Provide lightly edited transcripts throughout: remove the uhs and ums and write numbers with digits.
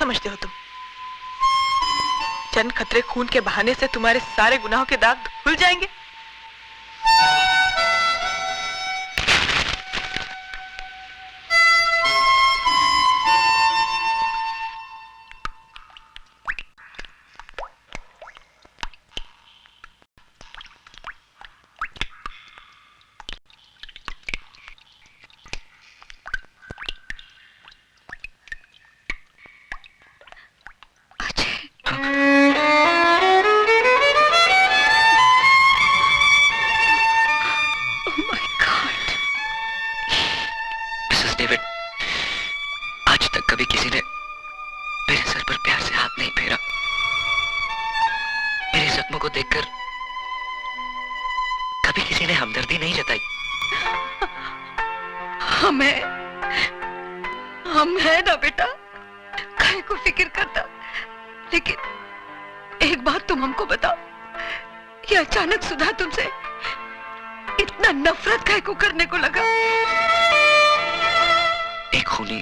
समझते हो तुम? चंद खतरे खून के बहाने से तुम्हारे सारे गुनाहों के दाग धुल जाएंगे? हम है ना बेटा, काहे को फिक्र करता। लेकिन एक बात तुम हमको बताओ, ये अचानक सुधा तुमसे इतना नफरत काहे को करने को लगा? एक खूनी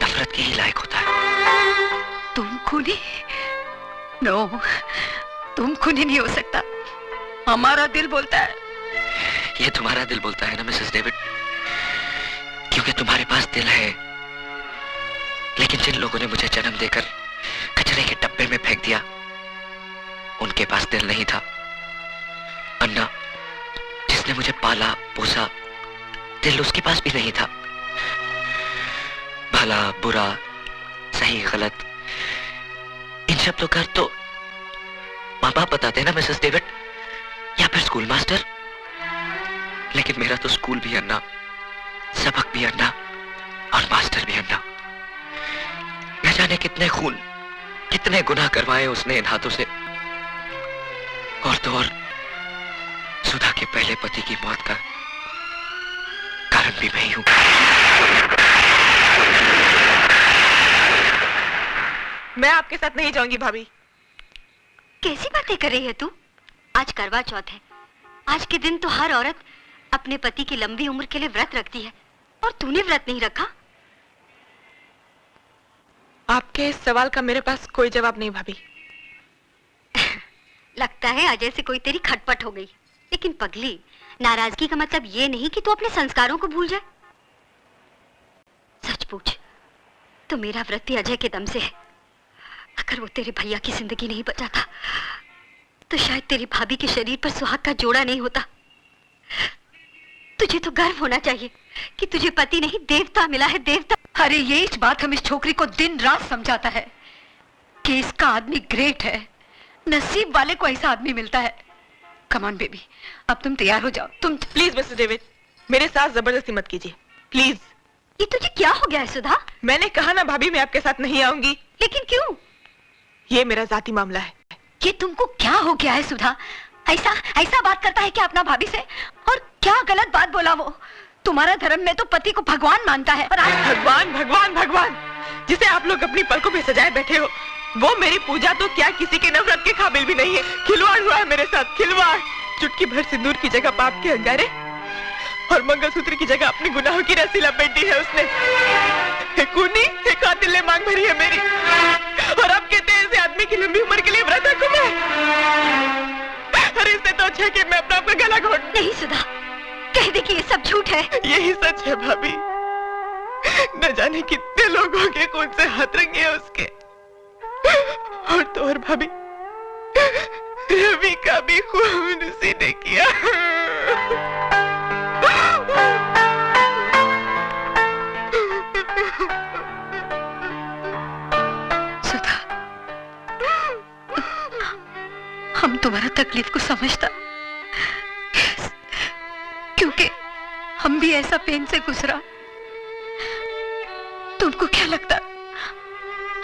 नफरत के ही लायक होता है। तुम खूनी? नो, तुम खूनी नहीं हो सकता। हमारा दिल बोलता है। ये तुम्हारा दिल बोलता है ना मिसेस डेविड, क्योंकि तुम्हारे पास दिल है। लेकिन जिन लोगों ने मुझे जन्म देकर कचरे के डब्बे में फेंक दिया, उनके पास दिल नहीं था। अन्ना, जिसने मुझे पाला पोसा, दिल उसके पास भी नहीं था। भला बुरा, सही गलत, इन शब्दों का अर्थ तो माँ बाप बताते हैं ना मिसेस डेविड, या फिर स्कूल मास्टर। लेकिन मेरा तो स्कूल भी अन्ना, सबक भी अन्ना और मास्टर भी अन्ना। न जाने कितने खून, कितने गुनाह करवाए उसने इन हाथों से। और तो और सुधा के पहले पति की मौत का कारण भी मैं ही हूं। मैं आपके साथ नहीं जाऊंगी भाभी। कैसी बातें कर रही है तू? आज करवा चौथ है। आज के दिन तो हर औरत अपने पति की लंबी उम्र के लिए व्रत रखती है, और तूने व्रत नहीं रखा। आपके इस सवाल का मेरे पास कोई जवाब नहीं भाभी। लगता है अजय से कोई तेरी खटपट हो गई। लेकिन पगली, नाराजगी का मतलब ये नहीं कि तू अपने संस्कारों को भूल जाए। सच पूछ, तो मेरा व्रत भी अजय के दम से है। अगर वो तेरे भैया की जिंदगी नहीं बचाता, तो शायद तेरी भाभी के शरीर पर सुहाग का जोड़ा नहीं होता। तुझे तो गर्व होना चाहिए कि तुझे पति नहीं देवता मिला है, देवता। अरे ये इस बात हम इस छोकरी को दिन रात समझाता है कि इसका आदमी ग्रेट है, नसीब वाले को ऐसा आदमी मिलता है। कम ऑन बेबी, अब तुम तैयार हो जाओ। तुम प्लीज मिस्टर डेविड, मेरे साथ जबरदस्ती मत कीजिए प्लीज। ये तुझे क्या हो गया है सुधा? मैंने कहा ना भाभी, मैं आपके साथ नहीं आऊंगी। लेकिन क्यों? ये मेरा जाती मामला है। ये तुमको क्या हो गया है सुधा? ऐसा ऐसा बात करता है क्या अपना भाभी से? और क्या गलत बात बोला वो? तुम्हारा धर्म में तो पति को भगवान मानता है। और भगवान भगवान भगवान जिसे आप लोग अपनी पलकों पे सजाए बैठे हो, वो मेरी पूजा तो क्या किसी के नफरत के काबिल भी नहीं है। खिलवाड़ हुआ है मेरे साथ, खिलवाड़। चुटकी भर सिंदूर की जगह पाप के अंगारे और मंगलसूत्र की जगह अपने गुनाहों की रस्सी लपेट दी है उसने। एक खूनी, एक कातिल ने मांग भरी है मेरी, और अब कहते हैं ऐसे आदमी की लंबी उम्र के लिए व्रत रखूं मैं। अरे इससे तो अच्छा है कि मैं अपना आपका गला घोट। नहीं सुधा, कह दे कि ये सब झूठ है। यही सच है भाभी। न जाने कितने लोगों के खून से हाथ रंगे हैं उसके। और तो और भाभी, रवि का भी खून उसी ने किया। सुधा, हम तुम्हारा तकलीफ को समझता, क्योंकि हम भी ऐसा पेन से गुजरा। तुमको क्या लगता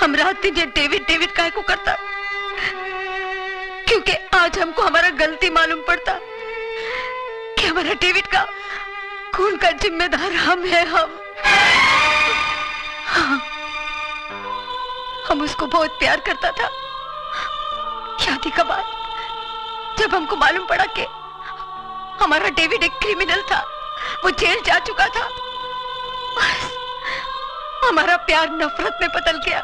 हम रात दिन ये डेविड डेविड काहे को करता? क्योंकि आज हमको हमारा गलती मालूम पड़ता कि हमारा डेविड का खून का जिम्मेदार हम है। हम उसको बहुत प्यार करता था। शादी का बाद जब हमको मालूम पड़ा कि हमारा डेविड एक क्रिमिनल था, वो जेल जा चुका था, बस हमारा प्यार नफरत में बदल गया।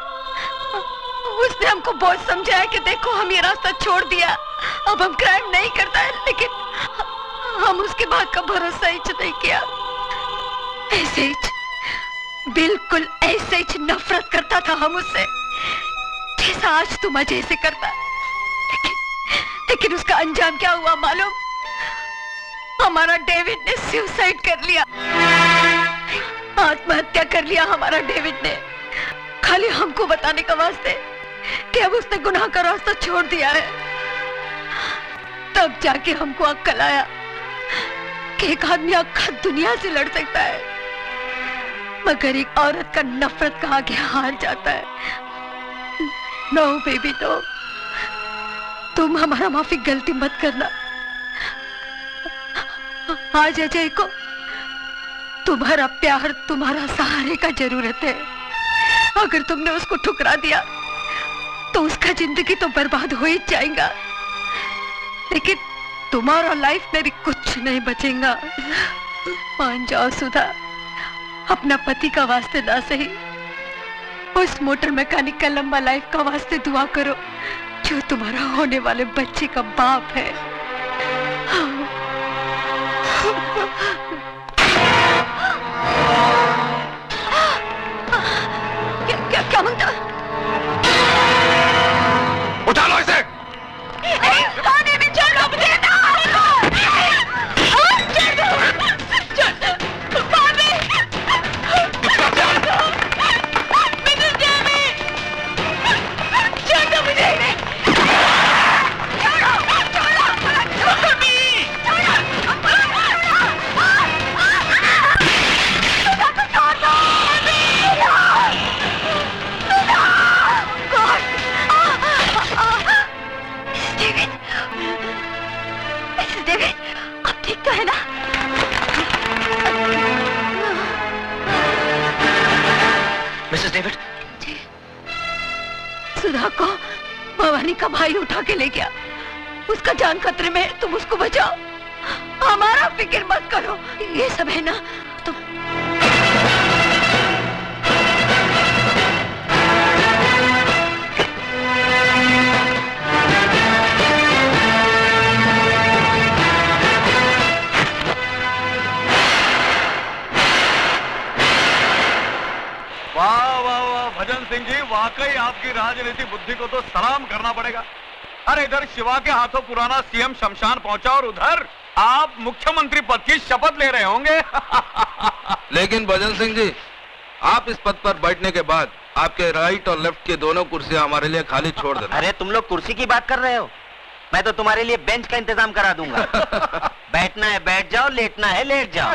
हमको बोझ समझा है कि देखो हम ये रास्ता छोड़ दिया, अब हम क्राइम नहीं करता है, लेकिन हम उसके बाद का भरोसा ही नहीं किया। ऐसे ही, बिल्कुल ऐसे ही नफरत करता था हम उससे, जैसा आज तुम अजय से करता। लेकिन उसका अंजाम क्या हुआ मालूम? हमारा डेविड ने सुसाइड कर लिया, आत्महत्या कर लिया हमारा डेविड ने, खाली हमको बताने का वास्ते कि अब उसने गुनाह का रास्ता छोड़ दिया है। तब जाके हमको अक्ल आया कि एक आदमी आखा दुनिया से लड़ सकता है, मगर एक औरत का नफरत का आगे हार जाता है। नो बेबी नो, तुम हमारा माफी गलती मत करना। आज अजय को तुम्हारा प्यार, तुम्हारा सहारे का जरूरत है। अगर तुमने उसको ठुकरा दिया तो उसका जिंदगी तो बर्बाद हो ही जाएगा, लेकिन तुम्हारा लाइफ में भी कुछ नहीं बचेगा। मान जाओ सुधा, अपना पति का वास्ते ना सही, उस मोटर मैकेनिक का लंबा लाइफ का वास्ते दुआ करो जो तुम्हारा होने वाले बच्चे का बाप है। क्या होता? उठा लो इसे। पानी में छोड़ो मुझे ना। मिसेस डेविड, सुधा को भवानी का भाई उठा के ले गया, उसका जान खतरे में है, तुम उसको बचाओ, हमारा फिक्र मत करो। ये सब है ना तुम। वाह वाह वाह भजन सिंह जी, वाकई आपकी राजनीति बुद्धि को तो सलाम करना पड़ेगा। अरे इधर शिवा के हाथों पुराना सीएम शमशान पहुंचा और उधर आप मुख्यमंत्री पद की शपथ ले रहे होंगे। लेकिन भजन सिंह जी, आप इस पद पर बैठने के बाद आपके राइट और लेफ्ट की दोनों कुर्सियां हमारे लिए खाली छोड़ देना। अरे तुम लोग कुर्सी की बात कर रहे हो, मैं तो तुम्हारे लिए बेंच का इंतजाम करा दूंगा। बैठना है बैठ जाओ, लेटना है लेट जाओ।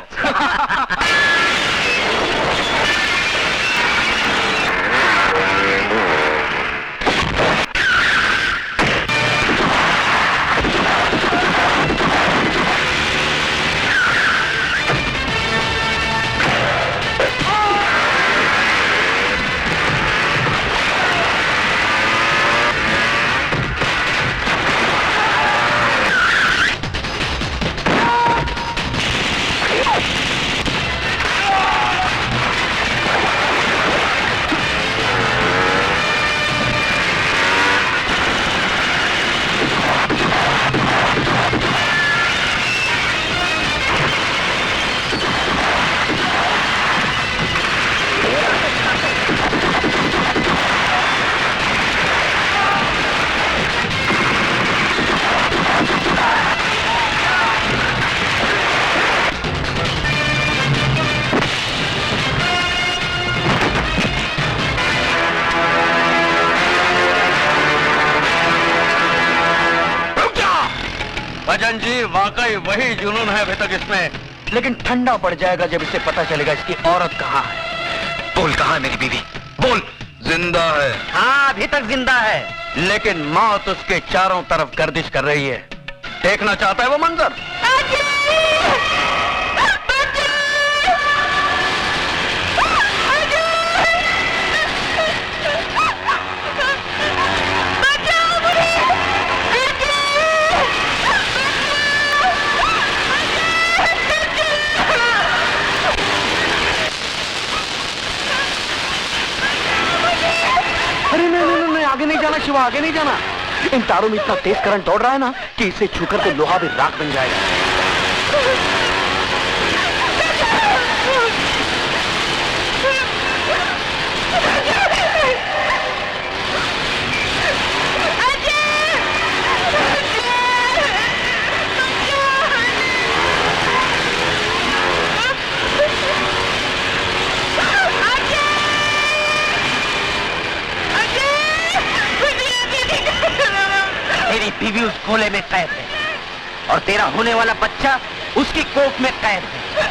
भजन जी, वाकई वही जुनून है अभी तक इसमें, लेकिन ठंडा पड़ जाएगा जब इसे पता चलेगा इसकी औरत कहाँ है। बोल, कहाँ है मेरी बीवी? बोल। जिंदा है। हाँ अभी तक जिंदा है, लेकिन मौत उसके चारों तरफ गर्दिश कर रही है। देखना चाहता है वो मंजर? आगे नहीं जाना शिवा, आगे नहीं जाना। इन तारों में इतना तेज करंट दौड़ रहा है ना कि इसे छूकर तो लोहा भी राख बन जाएगा। तेरी बीवी उस गोले में कैद है और तेरा होने वाला बच्चा उसकी कोख में कैद है।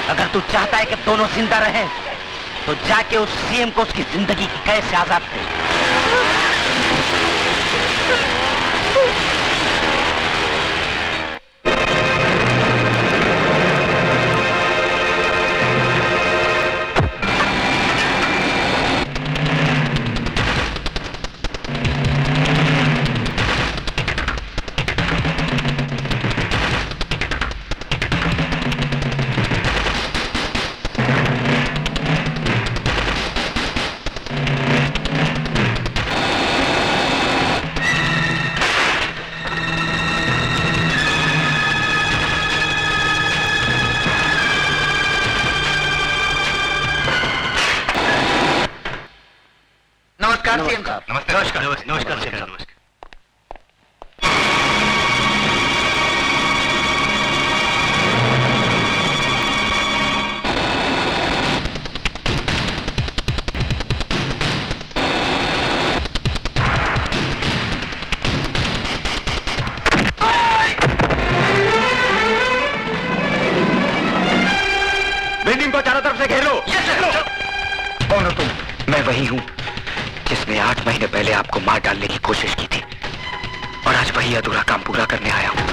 अगर तू चाहता है कि दोनों जिंदा रहें, तो जाके उस सीएम को उसकी जिंदगी की कैद से आजाद कर। नमस्कार सीएम साहब। नमस्कार नमस्कार सीएम साहब। नमस्कार। बिल्डिंग को चारों तरफ से घेर लो। कौन हो तुम? मैं वही हूँ जिसने 8 महीने पहले आपको मार डालने की कोशिश की थी, और आज वही अधूरा काम पूरा करने आया हूँ।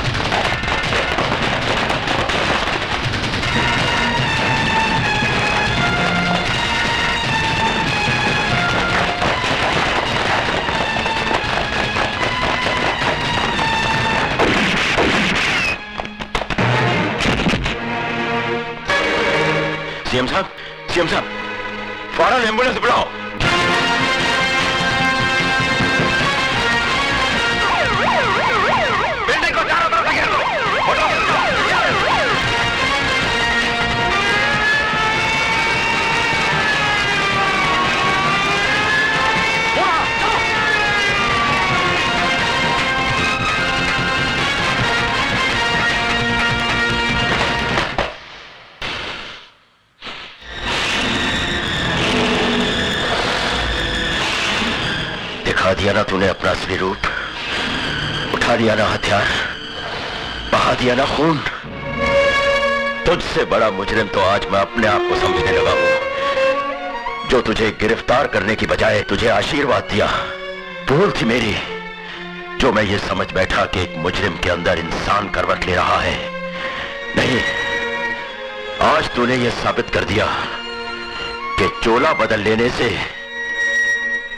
सीएम साहब, फौरन एम्बुलेंस बुलाओ। बिल्डिंग को चारों तरफ से घेर लो। दिखा दिया ना तूने अपना असली रूप, उठा दिया ना हथियार, बहा दिया ना खून। तुझसे बड़ा मुजरिम तो आज मैं अपने आप को समझने लगा हूं, जो तुझे गिरफ्तार करने की बजाय तुझे आशीर्वाद दिया। भूल थी मेरी, जो मैं ये समझ बैठा कि एक मुजरिम के अंदर इंसान करवट ले रहा है। नहीं, आज तूने ये साबित कर दिया कि चोला बदल लेने से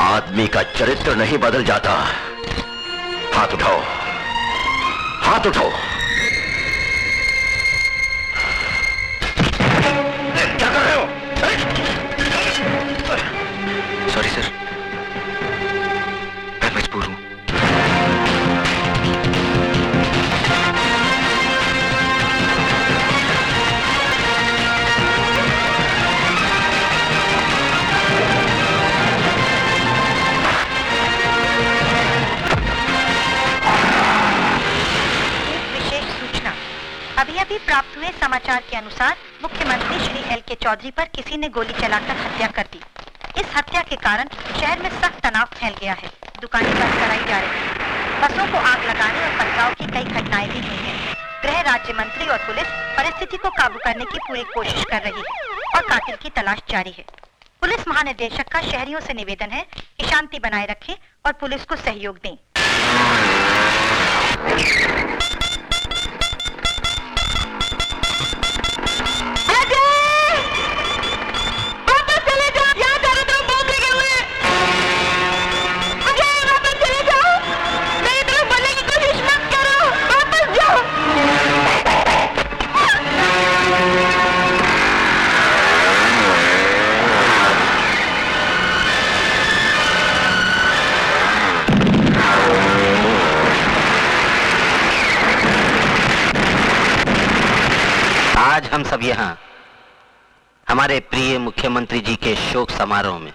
आदमी का चरित्र नहीं बदल जाता। हाथ उठाओ, हाथ उठाओ। क्या कर रहे हो? सॉरी सर, मैं मजबूर हूं। अभी प्राप्त हुए समाचार के अनुसार मुख्यमंत्री श्री एल.के. चौधरी पर किसी ने गोली चलाकर हत्या कर दी। इस हत्या के कारण शहर में सख्त तनाव फैल गया है। दुकानें बंद कराई जा रही हैं। बसों को आग लगाने और पथराव की कई घटनाएं भी हुई हैं। गृह राज्य मंत्री और पुलिस परिस्थिति को काबू करने की पूरी कोशिश कर रही है और कातिल की तलाश जारी है। पुलिस महानिदेशक का शहरियों से निवेदन है कि शांति बनाए रखें और पुलिस को सहयोग दें। हम सब यहाँ हमारे प्रिय मुख्यमंत्री जी के शोक समारोह में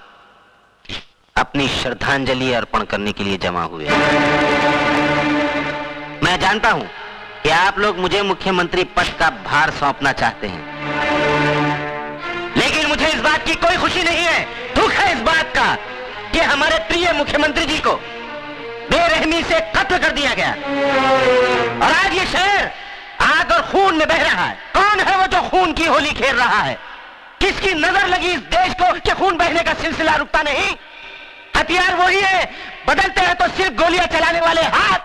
अपनी श्रद्धांजलि अर्पण करने के लिए जमा हुए हैं। मैं जानता हूं कि आप लोग मुझे मुख्यमंत्री पद का भार सौंपना चाहते हैं, लेकिन मुझे इस बात की कोई खुशी नहीं है। दुख है इस बात का कि हमारे प्रिय मुख्यमंत्री जी को बेरहमी से कत्ल कर दिया गया और आज ये शहर आग और खून में बह रहा है। कौन है वो जो खून की होली खेल रहा है? किसकी नजर लगी इस देश को कि खून बहने का सिलसिला रुकता नहीं? हथियार वही है, बदलते हैं तो सिर्फ गोलियां चलाने वाले हाथ।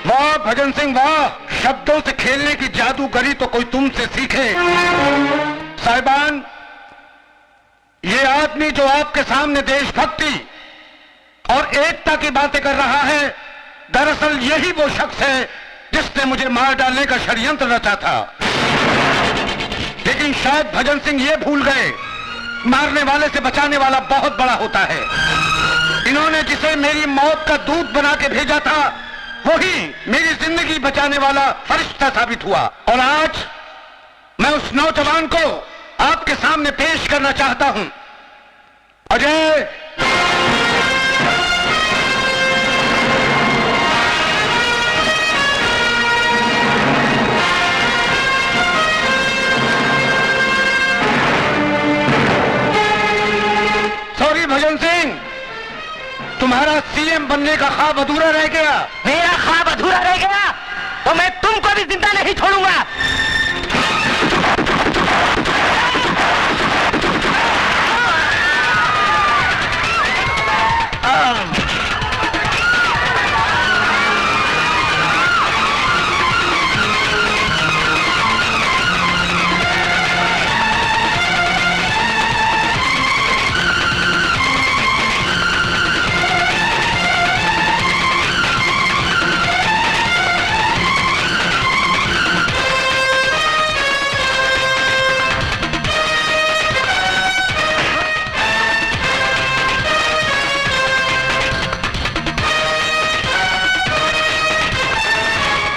वाह भजन सिंह वाह, शब्दों से खेलने की जादूगरी तो कोई तुमसे सीखे। साहिबान, ये आदमी जो आपके सामने देशभक्ति और एकता की बातें कर रहा है, दरअसल यही वो शख्स है जिसने मुझे मार डालने का षड्यंत्र रचा था। लेकिन शायद भजन सिंह ये भूल गए, मारने वाले से बचाने वाला बहुत बड़ा होता है। इन्होंने जिसे मेरी मौत का दूत बना के भेजा था, वही मेरी जिंदगी बचाने वाला फरिश्ता साबित हुआ। और आज मैं उस नौजवान को आपके सामने पेश करना चाहता हूं। अजय, सॉरी भजन सिंह, तुम्हारा सीएम बनने का ख्वाब अधूरा रह गया। मेरा ख्वाब अधूरा रह गया तो मैं तुमको भी जिंदा नहीं छोड़ूंगा।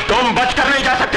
तुम बचकर नहीं जा सकते।